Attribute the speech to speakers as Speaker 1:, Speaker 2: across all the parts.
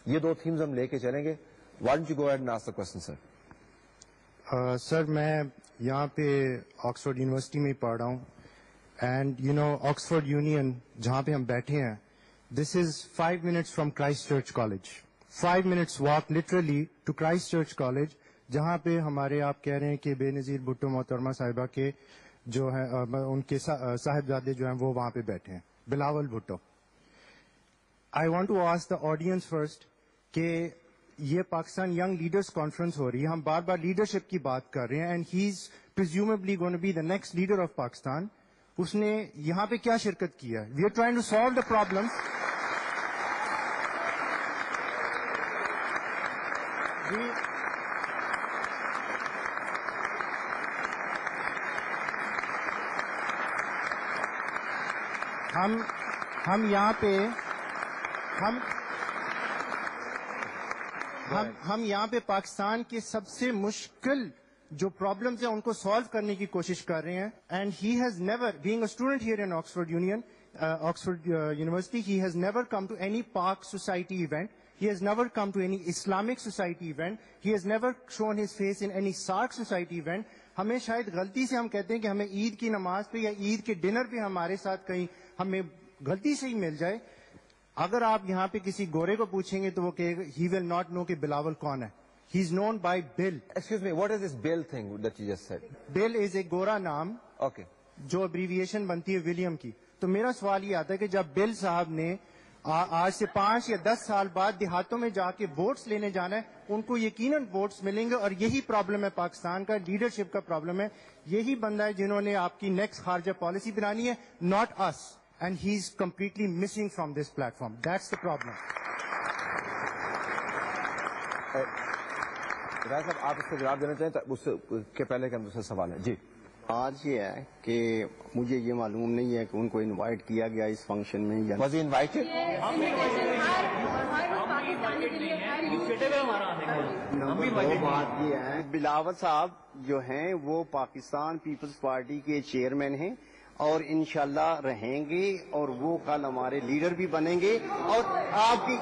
Speaker 1: یہ دو تھیمز ہم لے کے چلیں گے. Why don't you go ahead and ask the question, sir?
Speaker 2: سر میں یہاں پہ آکسفورڈ یونیورسٹی میں پڑھ رہا ہوں, and you know Oxford Union جہاں پہ ہم بیٹھے ہیں, this is 5 minutes from Christ Church College. 5 minutes walk literally to Christ Church College, جہاں پہ ہمارے آپ کہہ رہے ہیں کہ بے نظیر بھٹو محترمہ صاحبہ کے جو ہیں ان کے صاحبزادے جو ہیں وہ وہاں پہ بیٹھے ہیں, Bilawal Bhutto. I want to ask the audience first کہ یہ پاکستان ینگ لیڈرز کانفرنس ہو رہی ہے, ہم بار بار لیڈرشپ کی بات کر رہے ہیں, and he is presumably going to be the next leader of Pakistan. اس نے یہاں پہ کیا شرکت کی ہے؟ We are trying to solve the problems. ہم یہاں پہ ہم یہاں پہ پاکستان کے سب سے مشکل جو پرابلمس ہیں ان کو سالو کرنے کی کوشش کر رہے ہیں. And he has never been a student here in Oxford University, he has never come to any Pak society event, he has never come to any Islamic society event, he has never shown his face in any SARC society event. ہمیں شاید غلطی سے ہم کہتے ہیں کہ ہمیں عید کی نماز پہ یا عید کے ڈنر پہ ہمارے ساتھ کہیں ہمیں غلطی سے ہی مل جائے. اگر آپ یہاں پہ کسی گورے کو پوچھیں گے تو وہ کہے گا he will not know کہ بلاول کون ہے. He is known by Bill.
Speaker 1: Excuse me, what is this Bill thing that you just said?
Speaker 2: Bill is a گورا نام,
Speaker 1: Okay.
Speaker 2: جو ابریویشن بنتی ہے ولیم کی. تو میرا سوال یہ آتا ہے کہ جب بل صاحب نے آج سے 5 یا 10 سال بعد دیہاتوں میں جا کے ووٹس لینے جانا ہے, ان کو یقیناً ووٹس ملیں گے, اور یہی پرابلم ہے پاکستان کا, لیڈرشپ کا پرابلم ہے. یہی بندہ ہے جنہوں نے آپ کی نیکسٹ خارجہ پالیسی بنانی ہے, not us, and he is completely missing from this platform. That's the problem.
Speaker 1: Raj صاحب آپ اس کو جواب دینا چاہیں تو اس کے پہلے کا دوسرا سوال ہے. جی.
Speaker 3: آج یہ ہے کہ مجھے یہ معلوم نہیں ہے کہ ان کو انوائٹ کیا گیا اس فنکشن میں یا
Speaker 1: Was he invited?
Speaker 3: وہ بات یہ ہے, بلاول صاحب جو ہیں وہ پاکستان پیپلز پارٹی کے چیئرمین ہیں اور انشاءاللہ رہیں گے, اور وہ کل ہمارے لیڈر بھی بنیں گے. اور آپ کی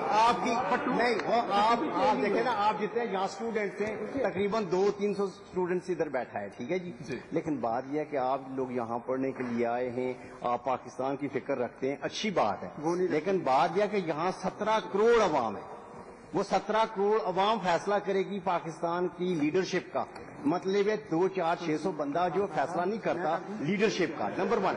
Speaker 3: نہیں, آپ دیکھیں نا, آپ جتنے یہاں اسٹوڈنٹس ہیں تقریباً 200-300 اسٹوڈنٹس ادھر بیٹھا ہے, ٹھیک ہے جی. لیکن بات یہ ہے کہ آپ لوگ یہاں پڑھنے کے لیے آئے ہیں, آپ پاکستان کی فکر رکھتے ہیں, اچھی بات ہے. لیکن بات یہ ہے کہ یہاں 17 کروڑ عوام ہے, وہ 17 کروڑ عوام فیصلہ کرے گی پاکستان کی لیڈرشپ کا. مطلب ہے 200-400-600 بندہ جو فیصلہ نہیں کرتا لیڈرشپ کا. نمبر 1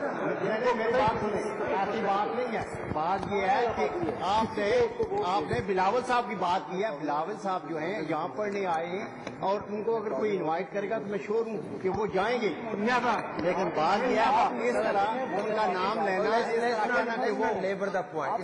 Speaker 3: ایسی بات نہیں ہے. بات یہ ہے کہ آپ نے بلاول صاحب کی بات کی ہے. بلاول صاحب جو ہیں یہاں پڑھنے آئے ہیں, اور ان کو اگر کوئی انوائٹ کرے گا تو میں شور ہوں کہ وہ جائیں گے. لیکن بات یہ ہے اس طرح ان کا نام لینا, اس طرح کہنا کہ وہ لیبر دا پوائنٹ.